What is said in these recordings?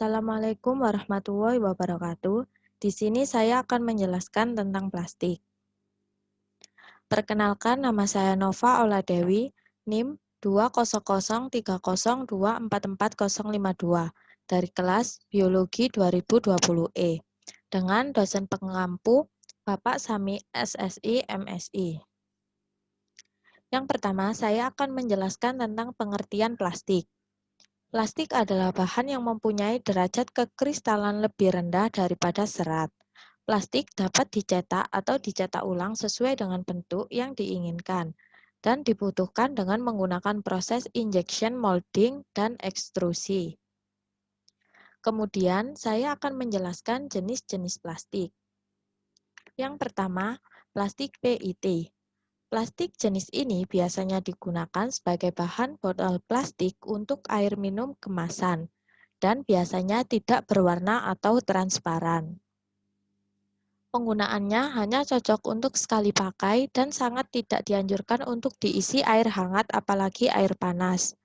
Assalamualaikum warahmatullahi wabarakatuh. Di sini saya akan menjelaskan tentang plastik. Perkenalkan, nama saya Nova Oladewi, NIM 20030244052 dari kelas Biologi 2020E dengan dosen pengampu Bapak Sami SSI MSI. Yang pertama, saya akan menjelaskan tentang pengertian plastik. Plastik adalah bahan yang mempunyai derajat kekristalan lebih rendah daripada serat. Plastik dapat dicetak atau dicetak ulang sesuai dengan bentuk yang diinginkan dan dibutuhkan dengan menggunakan proses injection molding dan ekstrusi. Kemudian, saya akan menjelaskan jenis-jenis plastik. Yang pertama, plastik PET. Plastik jenis ini biasanya digunakan sebagai bahan botol plastik untuk air minum kemasan dan biasanya tidak berwarna atau transparan. Penggunaannya hanya cocok untuk sekali pakai dan sangat tidak dianjurkan untuk diisi air hangat apalagi air panas.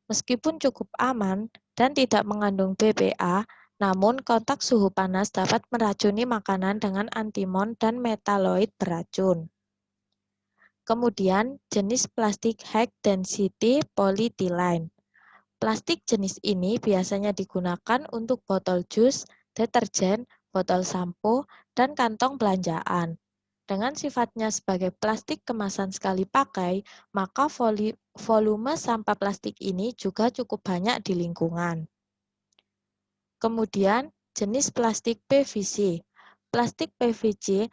Meskipun cukup aman dan tidak mengandung BPA, namun kontak suhu panas dapat meracuni makanan dengan antimon dan metaloid beracun. Kemudian, jenis plastik high density polyethylene. Plastik jenis ini biasanya digunakan untuk botol jus, deterjen, botol sampo, dan kantong belanjaan. Dengan sifatnya sebagai plastik kemasan sekali pakai, maka volume sampah plastik ini juga cukup banyak di lingkungan. Kemudian, jenis plastik PVC. Plastik PVC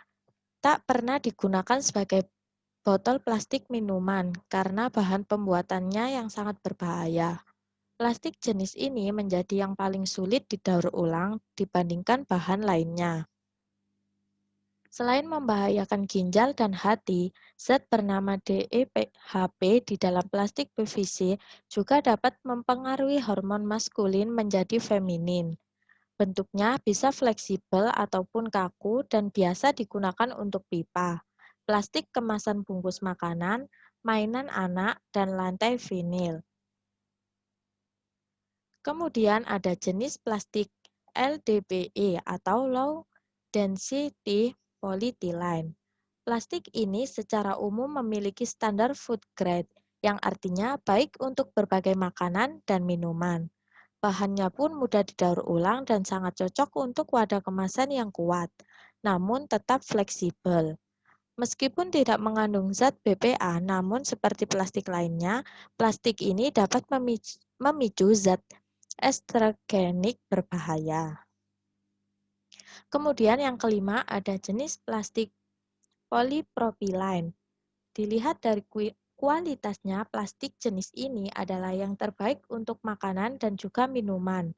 tak pernah digunakan sebagai botol plastik minuman karena bahan pembuatannya yang sangat berbahaya. Plastik jenis ini menjadi yang paling sulit didaur ulang dibandingkan bahan lainnya. Selain membahayakan ginjal dan hati, zat bernama DEHP di dalam plastik PVC juga dapat mempengaruhi hormon maskulin menjadi feminin. Bentuknya bisa fleksibel ataupun kaku dan biasa digunakan untuk pipa, plastik kemasan bungkus makanan, mainan anak, dan lantai vinil. Kemudian ada jenis plastik LDPE atau Low Density Polyethylene. Plastik ini secara umum memiliki standar food grade, yang artinya baik untuk berbagai makanan dan minuman. Bahannya pun mudah didaur ulang dan sangat cocok untuk wadah kemasan yang kuat, namun tetap fleksibel. Meskipun tidak mengandung zat BPA, namun seperti plastik lainnya, plastik ini dapat memicu zat estrogenik berbahaya. Kemudian yang kelima ada jenis plastik polypropylene. Dilihat dari kualitasnya, plastik jenis ini adalah yang terbaik untuk makanan dan juga minuman.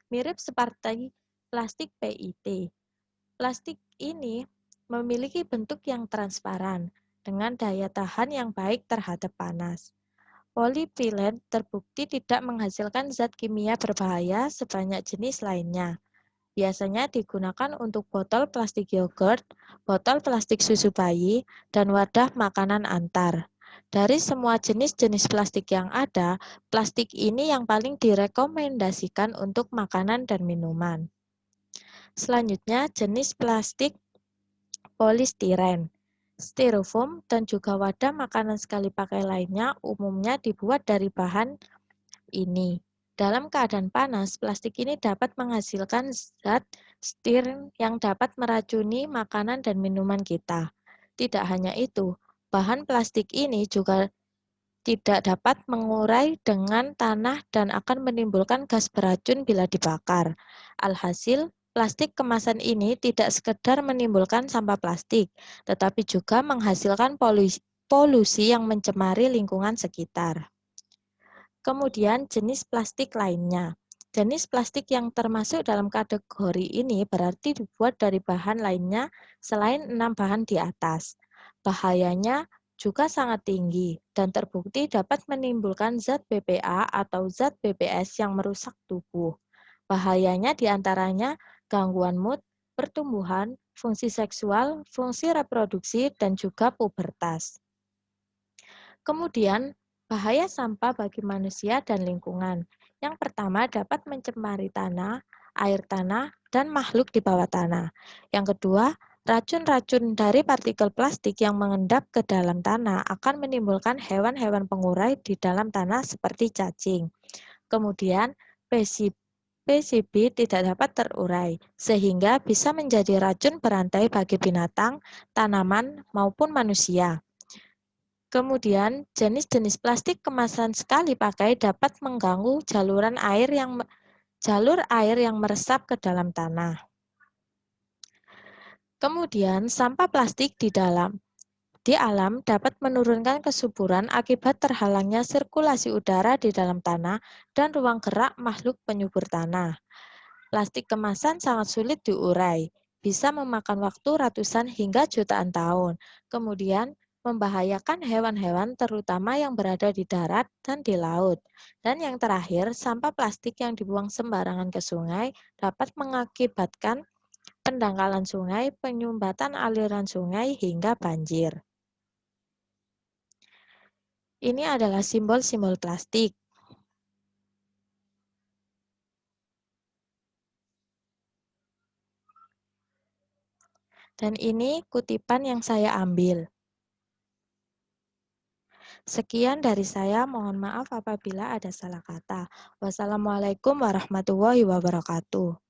Mirip seperti plastik PET. Plastik ini memiliki bentuk yang transparan dengan daya tahan yang baik terhadap panas. Polypropylen terbukti tidak menghasilkan zat kimia berbahaya sebanyak jenis lainnya. Biasanya digunakan untuk botol plastik yogurt, botol plastik susu bayi, dan wadah makanan antar. Dari semua jenis-jenis plastik yang ada, plastik ini yang paling direkomendasikan untuk makanan dan minuman. Selanjutnya, jenis plastik polistiren. Styrofoam dan juga wadah makanan sekali pakai lainnya umumnya dibuat dari bahan ini. Dalam keadaan panas, plastik ini dapat menghasilkan zat stirin yang dapat meracuni makanan dan minuman kita. Tidak hanya itu, bahan plastik ini juga tidak dapat mengurai dengan tanah dan akan menimbulkan gas beracun bila dibakar. Alhasil, plastik kemasan ini tidak sekedar menimbulkan sampah plastik, tetapi juga menghasilkan polusi yang mencemari lingkungan sekitar. Kemudian jenis plastik lainnya. Jenis plastik yang termasuk dalam kategori ini berarti dibuat dari bahan lainnya selain 6 bahan di atas. Bahayanya juga sangat tinggi dan terbukti dapat menimbulkan zat BPA atau zat BPS yang merusak tubuh. Bahayanya diantaranya gangguan mood, pertumbuhan, fungsi seksual, fungsi reproduksi, dan juga pubertas. Kemudian, bahaya sampah bagi manusia dan lingkungan. Yang pertama dapat mencemari tanah, air tanah, dan makhluk di bawah tanah. Yang kedua, racun-racun dari partikel plastik yang mengendap ke dalam tanah akan menimbulkan hewan-hewan pengurai di dalam tanah seperti cacing. Kemudian, PCB tidak dapat terurai, sehingga bisa menjadi racun berantai bagi binatang, tanaman, maupun manusia. Kemudian, jenis-jenis plastik kemasan sekali pakai dapat mengganggu jalur air yang meresap ke dalam tanah. Kemudian, sampah plastik di alam dapat menurunkan kesuburan akibat terhalangnya sirkulasi udara di dalam tanah dan ruang gerak makhluk penyubur tanah. Plastik kemasan sangat sulit diurai, bisa memakan waktu ratusan hingga jutaan tahun. Kemudian, membahayakan hewan-hewan terutama yang berada di darat dan di laut. Dan yang terakhir, sampah plastik yang dibuang sembarangan ke sungai dapat mengakibatkan pendangkalan sungai, penyumbatan aliran sungai, hingga banjir. Ini adalah simbol-simbol plastik. Dan ini kutipan yang saya ambil. Sekian dari saya, mohon maaf apabila ada salah kata. Wassalamualaikum warahmatullahi wabarakatuh.